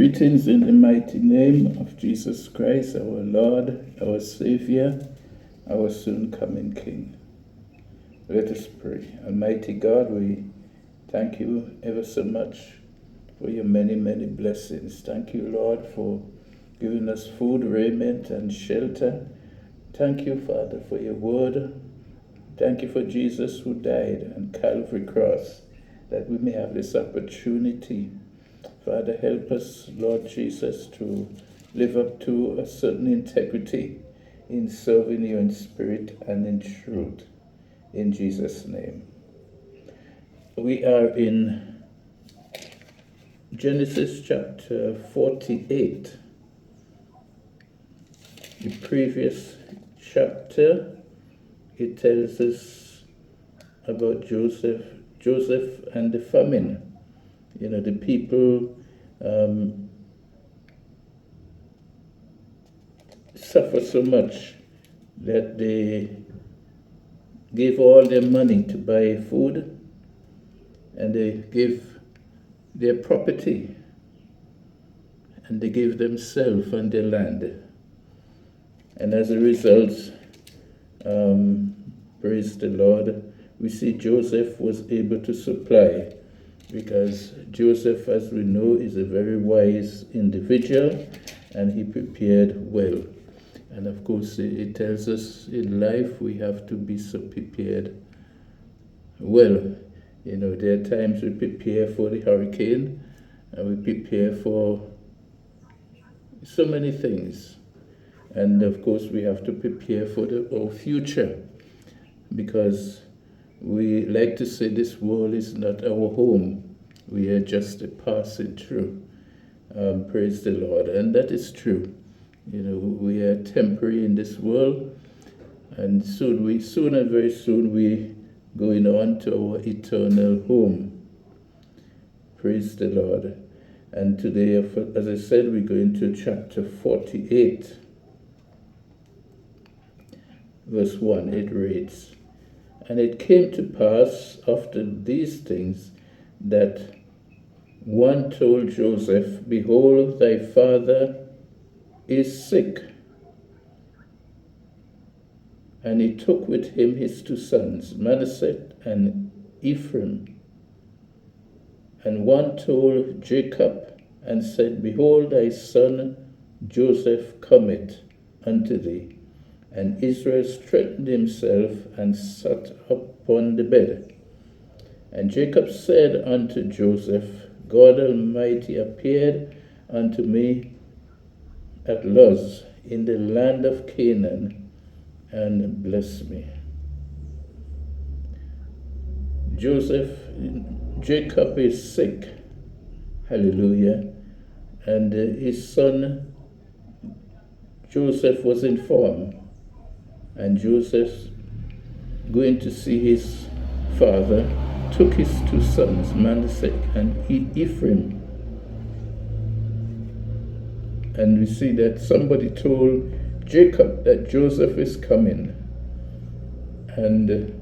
Greetings in the mighty name of Jesus Christ, our Lord, our Savior, our soon coming King. Let us pray. Almighty God, we thank you ever so much for your many, many blessings. Thank you, Lord, for giving us food, raiment, and shelter. Thank you, Father, for your word. Thank you for Jesus who died on Calvary Cross, that we may have this opportunity. Father, help us, Lord Jesus, to live up to a certain integrity in serving you in spirit and in truth. In Jesus' name. We are in Genesis chapter 48. The previous chapter, it tells us about Joseph and the famine. You know, the people suffer so much that they give all their money to buy food, and they give their property, and they give themselves and their land. And as a result, praise the Lord, we see Joseph was able to supply, because Joseph, as we know, is a very wise individual, and he prepared well. And of course, it tells us in life we have to be so prepared well. You know, there are times we prepare for the hurricane, and we prepare for so many things. And of course, we have to prepare for our future, because we like to say this world is not our home. We are just passing through. Praise the Lord. And that is true. You know, we are temporary in this world, and very soon we going on to our eternal home. Praise the Lord. And today, as I said, we're going to chapter 48. Verse 1, it reads, "And it came to pass after these things that one told Joseph, Behold, thy father is sick. And he took with him his two sons, Manasseh and Ephraim. And one told Jacob and said, Behold, thy son Joseph cometh unto thee. And Israel straightened himself and sat upon the bed. And Jacob said unto Joseph, God Almighty appeared unto me at Luz in the land of Canaan, and blessed me." Jacob is sick, hallelujah, and his son Joseph was informed. And Joseph, going to see his father, took his two sons, Manasseh and Ephraim. And we see that somebody told Jacob that Joseph is coming. And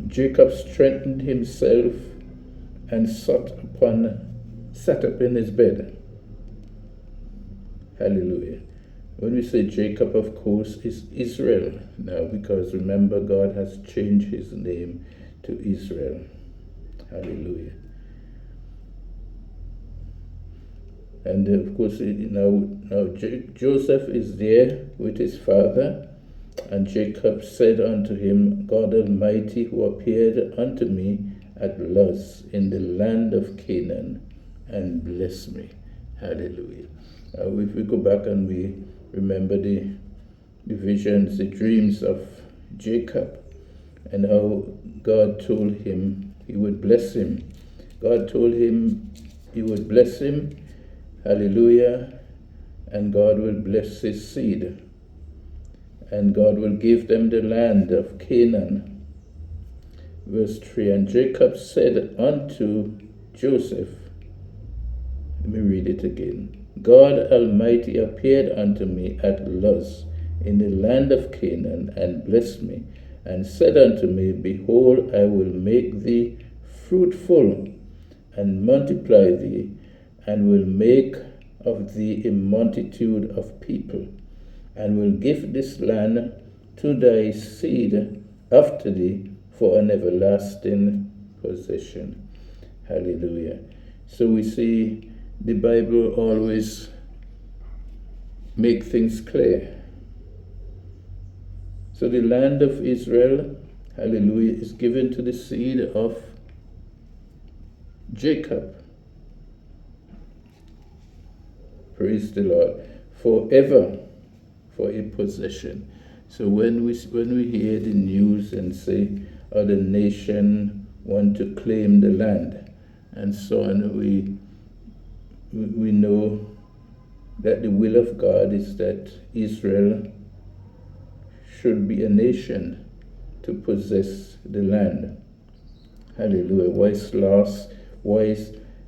Jacob strengthened himself and sat up in his bed. Hallelujah. When we say Jacob, of course, is Israel now, because remember, God has changed his name to Israel. Hallelujah. And of course, now Joseph is there with his father, and Jacob said unto him, God Almighty, who appeared unto me at Luz in the land of Canaan, and bless me. Hallelujah. If we go back and we remember the visions, the dreams of Jacob, and how God told him he would bless him. God told him he would bless him, hallelujah, and God will bless his seed, and God will give them the land of Canaan. Verse 3, and Jacob said unto Joseph, let me read it again. God Almighty appeared unto me at Luz in the land of Canaan, and blessed me, and said unto me, Behold, I will make thee fruitful, and multiply thee, and will make of thee a multitude of people, and will give this land to thy seed after thee for an everlasting possession. Hallelujah. So we see the Bible always make things clear. So the land of Israel, hallelujah, is given to the seed of Jacob. Praise the Lord. Forever, for a possession. So when we hear the news and say other nation want to claim the land and so on, we know that the will of God is that Israel should be a nation to possess the land. Hallelujah. Wise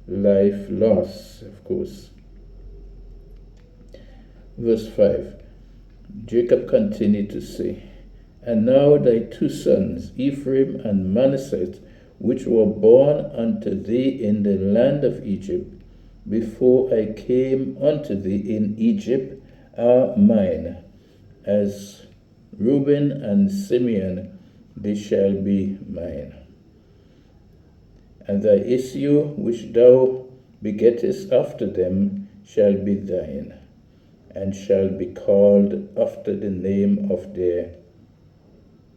life loss, of course. Verse 5. Jacob continued to say, And now thy two sons, Ephraim and Manasseh, which were born unto thee in the land of Egypt, before I came unto thee in Egypt, are mine. As Reuben and Simeon, they shall be mine. And thy issue which thou begettest after them shall be thine, and shall be called after the name of their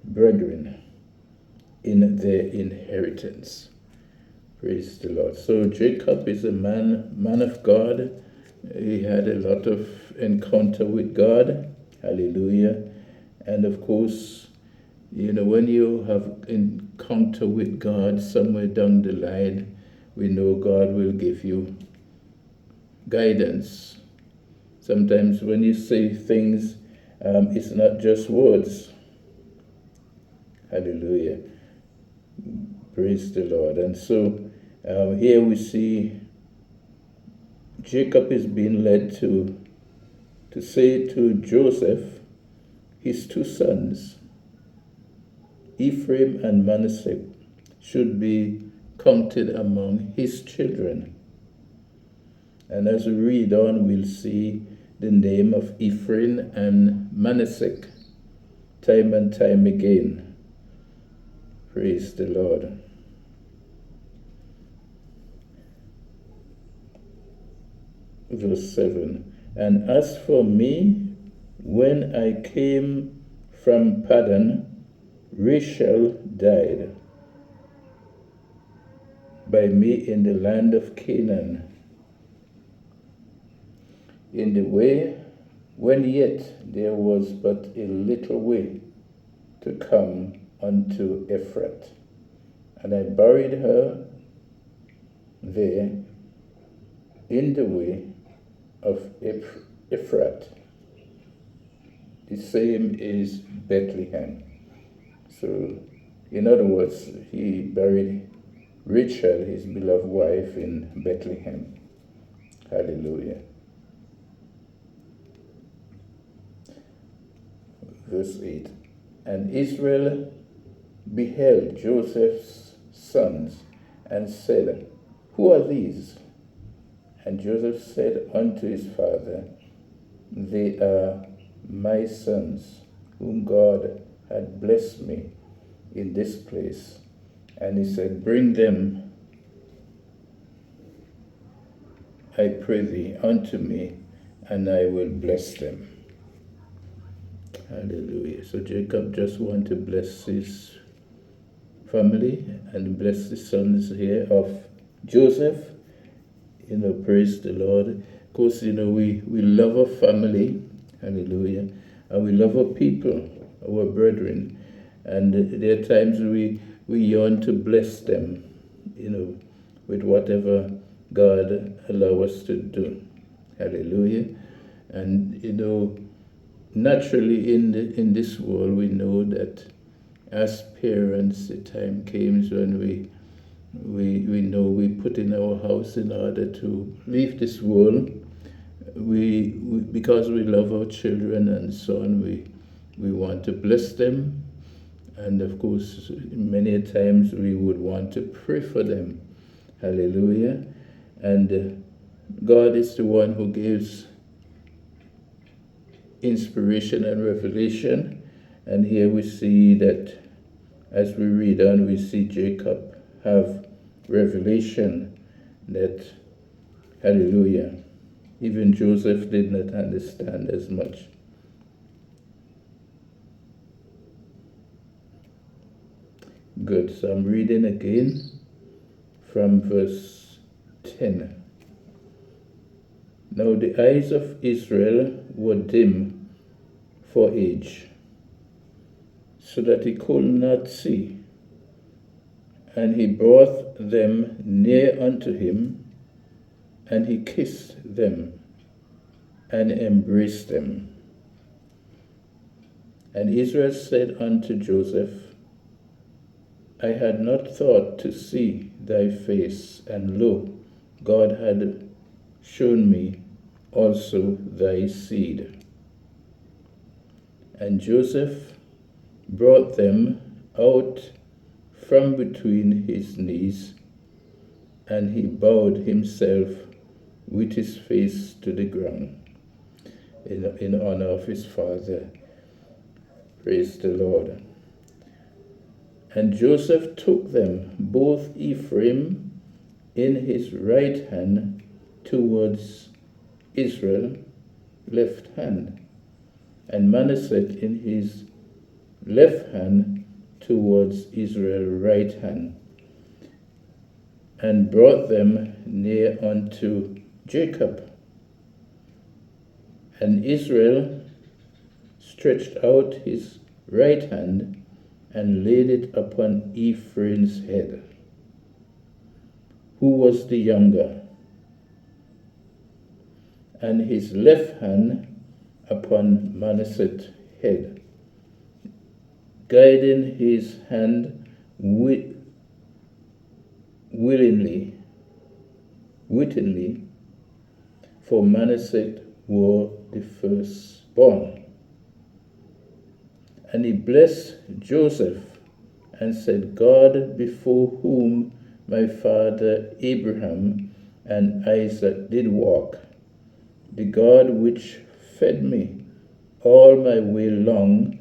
brethren in their inheritance. Praise the Lord. So Jacob is a man of God. He had a lot of encounter with God. Hallelujah. And of course, when you have encounter with God somewhere down the line, we know God will give you guidance. Sometimes when you say things, it's not just words. Hallelujah. Praise the Lord. And so here we see Jacob is being led to say to Joseph, his two sons, Ephraim and Manasseh, should be counted among his children. And as we read on, we'll see the name of Ephraim and Manasseh time and time again. Praise the Lord. Verse 7. And as for me, when I came from Paddan, Rachel died by me in the land of Canaan, in the way when yet there was but a little way to come unto Ephrath. And I buried her there in the way of Ephrath. The same is Bethlehem. So, in other words, he buried Rachel, his beloved wife, in Bethlehem. Hallelujah. Verse 8. And Israel beheld Joseph's sons, and said, Who are these? And Joseph said unto his father, They are my sons, whom God had blessed me in this place. And he said, Bring them, I pray thee, unto me, and I will bless them. Hallelujah. So Jacob just wanted to bless his family and bless the sons here of Joseph. Praise the Lord. Of course, we love our family. Hallelujah. And we love our people, our brethren. And there are times we yearn to bless them, with whatever God allows us to do. Hallelujah. And, naturally in this world, we know that as parents, the time comes when we know we put in our house in order to leave this world. We because we love our children and so on, we want to bless them. And of course, many times we would want to pray for them. Hallelujah. And God is the one who gives inspiration and revelation. And here we see that as we read on, we see Jacob have revelation that, hallelujah, even Joseph did not understand as much. Good, so I'm reading again from verse 10. Now the eyes of Israel were dim for age, so that he could not see. And he brought them near unto him, and he kissed them, and embraced them. And Israel said unto Joseph, I had not thought to see thy face, and lo, God had shown me also thy seed. And Joseph brought them out from between his knees, and he bowed himself with his face to the ground in honor of his father. Praise the Lord. And Joseph took them, both Ephraim in his right hand towards Israel, left hand, and Manasseh in his left hand towards Israel, right hand, and brought them near unto Jacob. And Israel stretched out his right hand and laid it upon Ephraim's head, who was the younger, and his left hand upon Manasseh's head, guiding his hand wittingly, for Manasseh was the firstborn. And he blessed Joseph and said, God, before whom my father Abraham and Isaac did walk, the God which fed me all my way long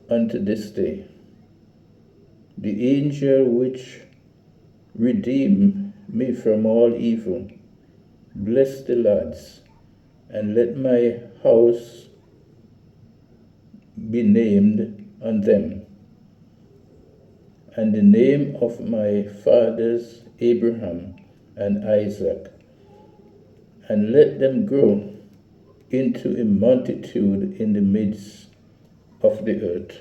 unto this day, the angel which redeemed me from all evil, bless the lads, and let my house be named on them, and the name of my fathers Abraham and Isaac, and let them grow into a multitude in the midst of the earth.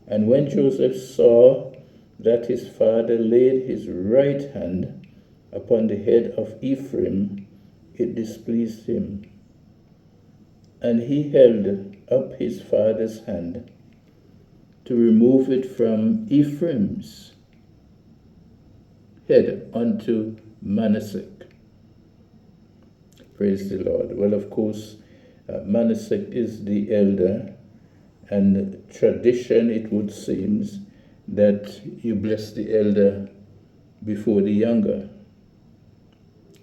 And when Joseph saw that his father laid his right hand upon the head of Ephraim, it displeased him. And he held up his father's hand to remove it from Ephraim's head unto Manasseh. Praise the Lord. Well, of course, Manasseh is the elder, and tradition, it would seem, that you bless the elder before the younger.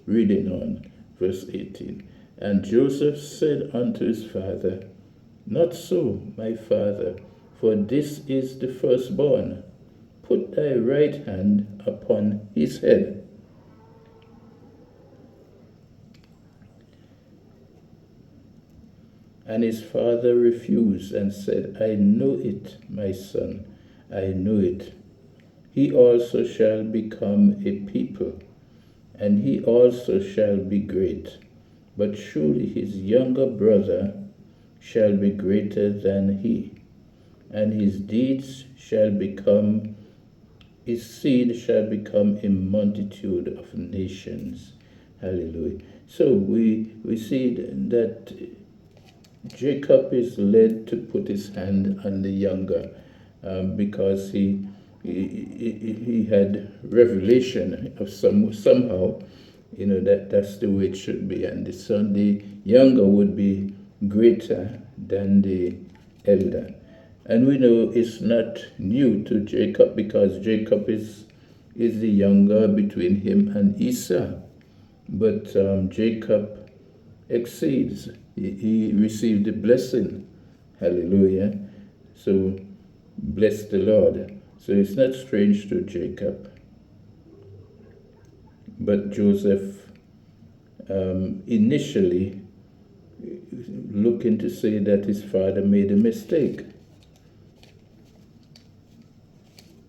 Reading on, verse 18. And Joseph said unto his father, Not so, my father, for this is the firstborn. Put thy right hand upon his head. And his father refused and said, I know it, my son, I know it. He also shall become a people, and he also shall be great. But surely his younger brother shall be greater than he, and his seed shall become a multitude of nations. Hallelujah. So we see that Jacob is led to put his hand on the younger because he had revelation of somehow, that's the way it should be. And the younger would be greater than the elder. And we know it's not new to Jacob, because Jacob is is the younger between him and Esau. But Jacob exceeds. He received the blessing. Hallelujah. So bless the Lord. So it's not strange to Jacob. But Joseph initially looking to say that his father made a mistake.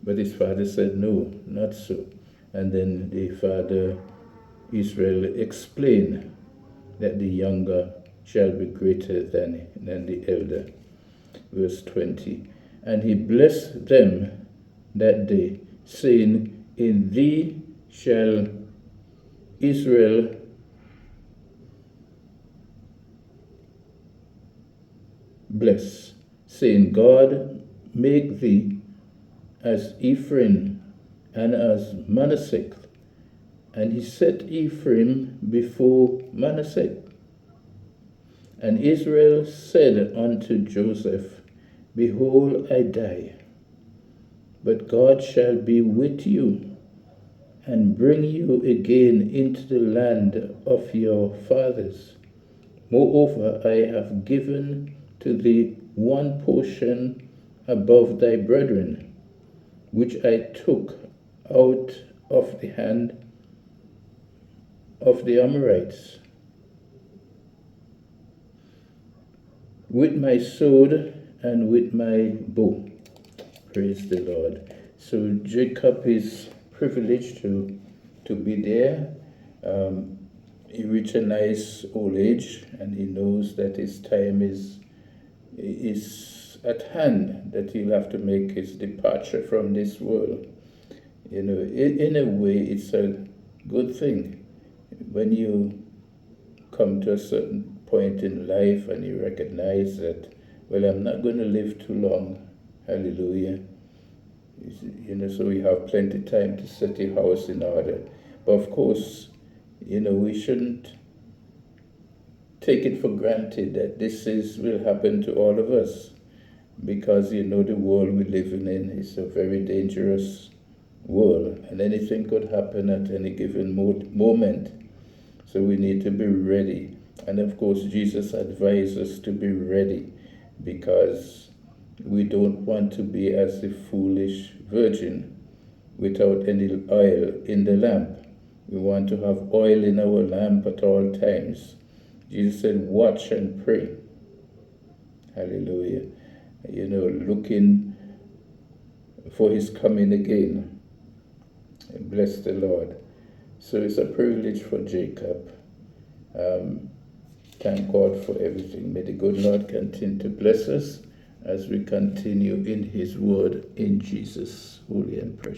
But his father said, no, not so. And then the father Israel explained that the younger shall be greater than the elder. Verse 20. And he blessed them that day, saying, in thee shall Israel bless, saying, God make thee as Ephraim and as Manasseh. And he set Ephraim before Manasseh. And Israel said unto Joseph, behold, I die, but God shall be with you, and bring you again into the land of your fathers. Moreover, I have given to thee one portion above thy brethren, which I took out of the hand of the Amorites, with my sword and with my bow. Praise the Lord. So Jacob is privileged to be there. He reached a nice old age, and he knows that his time is at hand, that he'll have to make his departure from this world. You know, in a way, it's a good thing when you come to a certain point in life and you recognize that, well, I'm not going to live too long. Hallelujah. You know, so we have plenty of time to set the house in order. But of course, you know, we shouldn't take it for granted that will happen to all of us, because, you know, the world we live in is a very dangerous world, and anything could happen at any given moment. So we need to be ready. And of course, Jesus advised us to be ready, because we don't want to be as the foolish virgin without any oil in the lamp. We want to have oil in our lamp at all times. Jesus said, watch and pray. Hallelujah. You know, looking for his coming again. Bless the Lord. So it's a privilege for Jacob. Thank God for everything. May the good Lord continue to bless us as we continue in his word, in Jesus' holy and precious.